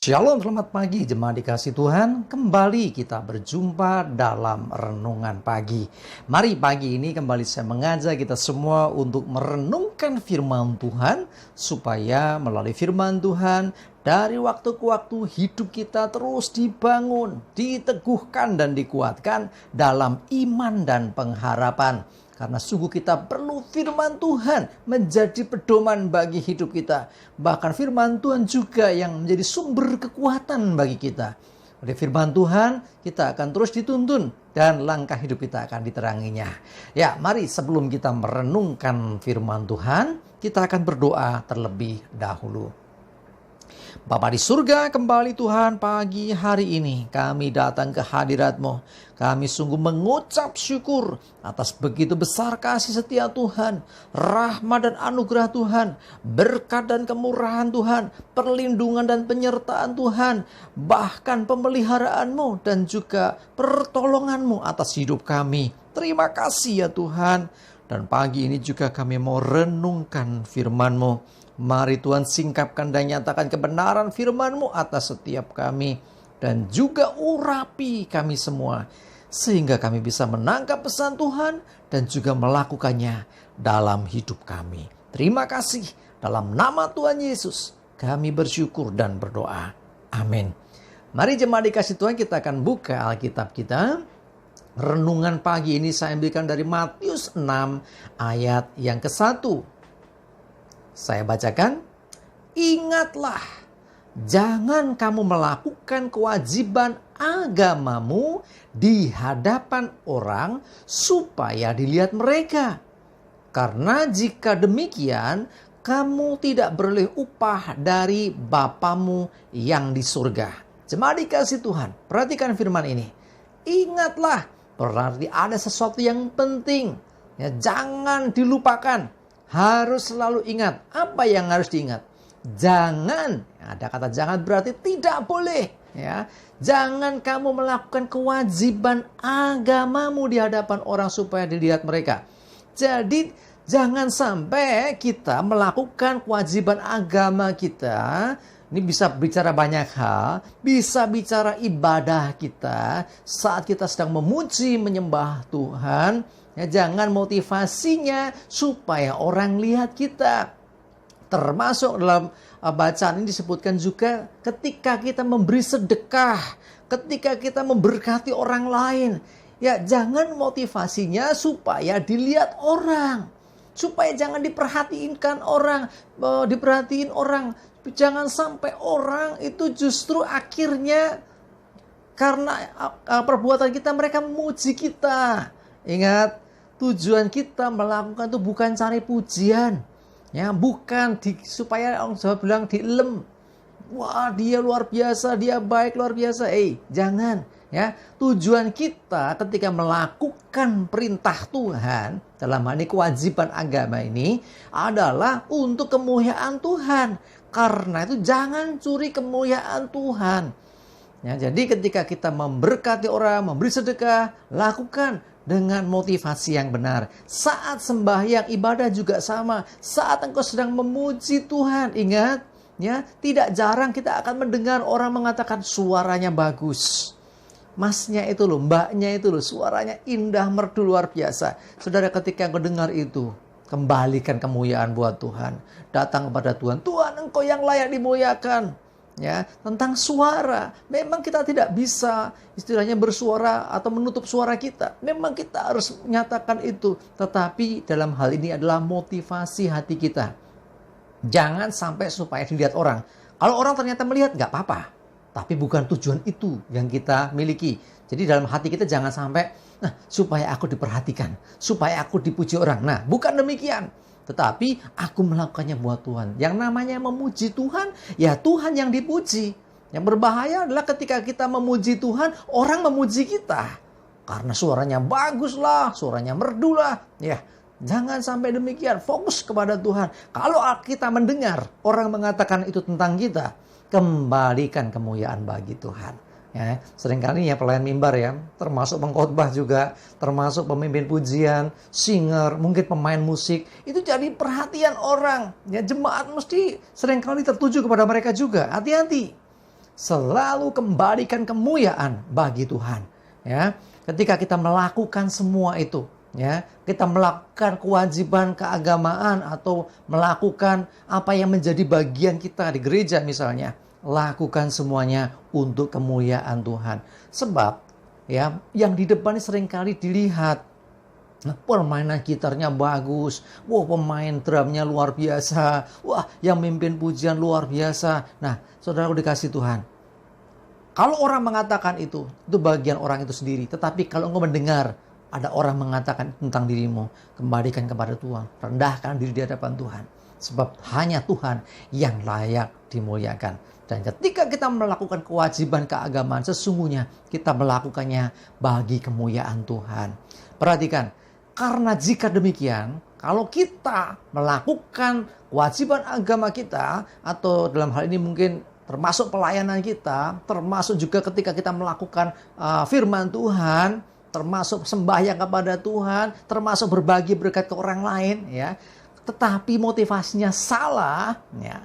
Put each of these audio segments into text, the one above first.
Shalom, selamat pagi jemaat dikasih Tuhan. Kembali kita berjumpa dalam renungan pagi. Mari pagi ini kembali saya mengajak kita semua untuk merenungkan firman Tuhan, supaya melalui firman Tuhan dari waktu ke waktu hidup kita terus dibangun, diteguhkan dan dikuatkan dalam iman dan pengharapan. Karena sungguh kita perlu firman Tuhan menjadi pedoman bagi hidup kita. Bahkan firman Tuhan juga yang menjadi sumber kekuatan bagi kita. Oleh firman Tuhan kita akan terus dituntun dan langkah hidup kita akan diteranginya. Ya, mari sebelum kita merenungkan firman Tuhan, kita akan berdoa terlebih dahulu. Bapa di surga, kembali Tuhan pagi hari ini kami datang ke hadirat-Mu. Kami sungguh mengucap syukur atas begitu besar kasih setia Tuhan, rahmat dan anugerah Tuhan, berkat dan kemurahan Tuhan, perlindungan dan penyertaan Tuhan, bahkan pemeliharaan-Mu dan juga pertolongan-Mu atas hidup kami. Terima kasih ya Tuhan. Dan pagi ini juga kami mau renungkan firman-Mu. Mari Tuhan singkapkan dan nyatakan kebenaran firman-Mu atas setiap kami. Dan juga urapi kami semua. Sehingga kami bisa menangkap pesan Tuhan dan juga melakukannya dalam hidup kami. Terima kasih. Dalam nama Tuhan Yesus kami bersyukur dan berdoa. Amin. Mari jemaat dikasih Tuhan, kita akan buka Alkitab kita. Renungan pagi ini saya ambilkan dari Matius 6 ayat yang ke-1. Saya bacakan, ingatlah, jangan kamu melakukan kewajiban agamamu di hadapan orang supaya dilihat mereka. Karena jika demikian, kamu tidak beroleh upah dari Bapamu yang di surga. Jemaat dikasih Tuhan, perhatikan firman ini. Ingatlah, berarti ada sesuatu yang penting. Ya, jangan dilupakan. Harus selalu ingat. Apa yang harus diingat? Jangan, ada kata jangan berarti tidak boleh. Ya, jangan kamu melakukan kewajiban agamamu di hadapan orang supaya dilihat mereka. Jadi jangan sampai kita melakukan kewajiban agama kita. Ini bisa bicara banyak hal, bisa bicara ibadah kita saat kita sedang memuji, menyembah Tuhan. Ya, jangan motivasinya supaya orang lihat kita. Termasuk dalam bacaan ini disebutkan juga ketika kita memberi sedekah, ketika kita memberkati orang lain. Ya, jangan motivasinya supaya dilihat orang. Supaya jangan diperhatiin orang. Jangan sampai orang itu justru akhirnya karena perbuatan kita mereka memuji kita. Ingat, tujuan kita melakukan itu bukan cari pujian. Ya, bukan supaya orang Jawa bilang dielem. Wah, dia luar biasa, dia baik luar biasa. Jangan. Ya, tujuan kita ketika melakukan perintah Tuhan, dalam hal ini kewajiban agama ini adalah untuk kemuliaan Tuhan. Karena itu jangan curi kemuliaan Tuhan. Ya, jadi ketika kita memberkati orang, memberi sedekah, lakukan dengan motivasi yang benar. Saat sembahyang ibadah juga sama. Saat engkau sedang memuji Tuhan, ingat, ya, tidak jarang kita akan mendengar orang mengatakan suaranya bagus. Masnya itu loh, mbaknya itu loh, suaranya indah, merdu luar biasa. Saudara, ketika engkau dengar itu, kembalikan kemuliaan buat Tuhan. Datang kepada Tuhan. Tuhan, engkau yang layak dimuliakan. Ya, tentang suara, memang kita tidak bisa istilahnya bersuara atau menutup suara kita. Memang kita harus menyatakan itu. Tetapi dalam hal ini adalah motivasi hati kita. Jangan sampai supaya dilihat orang. Kalau orang ternyata melihat, nggak apa-apa. Tapi bukan tujuan itu yang kita miliki. Jadi dalam hati kita jangan sampai, supaya aku diperhatikan, supaya aku dipuji orang. Nah, bukan demikian. Tetapi aku melakukannya buat Tuhan. Yang namanya memuji Tuhan, ya Tuhan yang dipuji. Yang berbahaya adalah ketika kita memuji Tuhan, orang memuji kita. Karena suaranya bagus lah, suaranya merdu lah. Ya, jangan sampai demikian. Fokus kepada Tuhan. Kalau kita mendengar orang mengatakan itu tentang kita, kembalikan kemuliaan bagi Tuhan. Ya, seringkali ya pelayan mimbar ya, termasuk pengkhotbah juga, termasuk pemimpin pujian, singer, mungkin pemain musik, itu jadi perhatian orang. Ya, jemaat mesti seringkali tertuju kepada mereka juga. Hati-hati. selalu kembalikan kemuliaan bagi Tuhan. Ya, ketika kita melakukan semua itu, ya, kita melakukan kewajiban keagamaan atau melakukan apa yang menjadi bagian kita di gereja misalnya, lakukan semuanya untuk kemuliaan Tuhan. Sebab ya, yang di depan seringkali dilihat, nah, permainan gitarnya bagus, wah pemain drumnya luar biasa, wah yang mimpin pujian luar biasa. Nah, saudaraku dikasih Tuhan, kalau orang mengatakan itu bagian orang itu sendiri. Tetapi kalau engkau mendengar ada orang mengatakan tentang dirimu, kembalikan kepada Tuhan, rendahkan diri di hadapan Tuhan. Sebab hanya Tuhan yang layak dimuliakan. Dan ketika kita melakukan kewajiban keagamaan, sesungguhnya kita melakukannya bagi kemuliaan Tuhan. Perhatikan, karena jika demikian, kalau kita melakukan kewajiban agama kita, atau dalam hal ini mungkin termasuk pelayanan kita, termasuk juga ketika kita melakukan firman Tuhan, termasuk sembahyang kepada Tuhan, termasuk berbagi berkat ke orang lain, ya. Tetapi motivasinya salah, ya,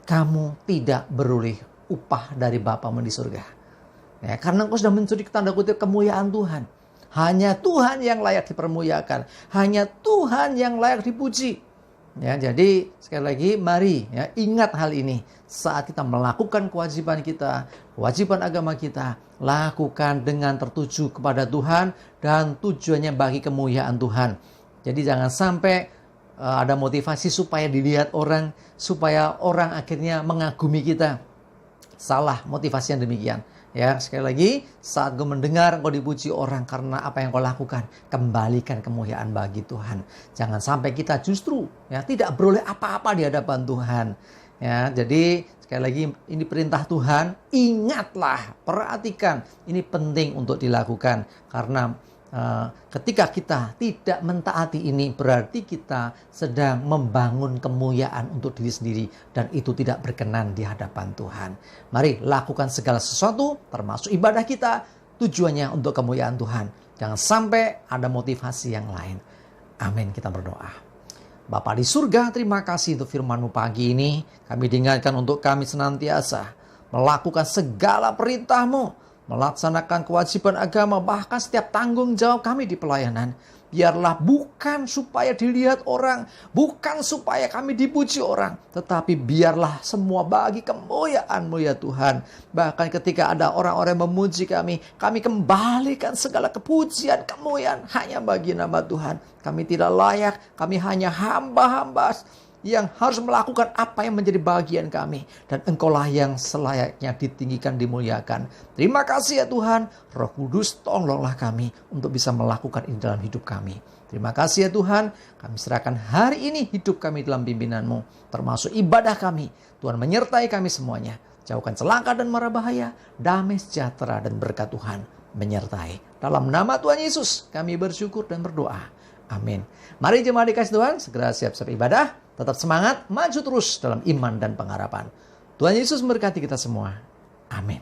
kamu tidak beroleh upah dari Bapamu di surga. Ya, karena engkau sudah mencuri tanda kutip kemuliaan Tuhan. Hanya Tuhan yang layak dipermuliakan. Hanya Tuhan yang layak dipuji. Ya, jadi sekali lagi mari ya, ingat hal ini. Saat kita melakukan kewajiban kita, kewajiban agama kita, lakukan dengan tertuju kepada Tuhan dan tujuannya bagi kemuliaan Tuhan. Jadi jangan sampai ada motivasi supaya dilihat orang, supaya orang akhirnya mengagumi kita. Salah motivasi yang demikian. Ya, sekali lagi, saat kau mendengar kau dipuji orang karena apa yang kau lakukan, kembalikan kemuliaan bagi Tuhan. Jangan sampai kita justru ya tidak beroleh apa-apa di hadapan Tuhan. Ya, jadi sekali lagi ini perintah Tuhan, ingatlah, perhatikan, ini penting untuk dilakukan karena ketika kita tidak mentaati ini, berarti kita sedang membangun kemuliaan untuk diri sendiri dan itu tidak berkenan di hadapan Tuhan. Mari lakukan segala sesuatu termasuk ibadah kita, tujuannya untuk kemuliaan Tuhan. Jangan sampai ada motivasi yang lain. Amin, kita berdoa. Bapa di surga, terima kasih untuk firman-Mu pagi ini. Kami diingatkan untuk kami senantiasa melakukan segala perintah-Mu, melaksanakan kewajiban agama, bahkan setiap tanggung jawab kami di pelayanan. Biarlah bukan supaya dilihat orang, bukan supaya kami dipuji orang, tetapi biarlah semua bagi kemuliaan-Mu ya Tuhan. Bahkan ketika ada orang-orang memuji kami kembalikan segala kepujian, kemuliaan hanya bagi nama Tuhan. Kami tidak layak, kami hanya hamba-hamba yang harus melakukan apa yang menjadi bagian kami. Dan Engkaulah yang selayaknya ditinggikan, dimuliakan. Terima kasih ya Tuhan. Roh Kudus, tolonglah kami untuk bisa melakukan ini dalam hidup kami. Terima kasih ya Tuhan. Kami serahkan hari ini hidup kami dalam pimpinanmu, termasuk ibadah kami. Tuhan menyertai kami semuanya. Jauhkan celaka dan mara bahaya. Damai sejahtera dan berkat Tuhan menyertai. Dalam nama Tuhan Yesus kami bersyukur dan berdoa. Amin. Mari jemaat dikasih Tuhan, segera siap-siap ibadah. Tetap semangat, maju terus dalam iman dan pengharapan. Tuhan Yesus memberkati kita semua. Amin.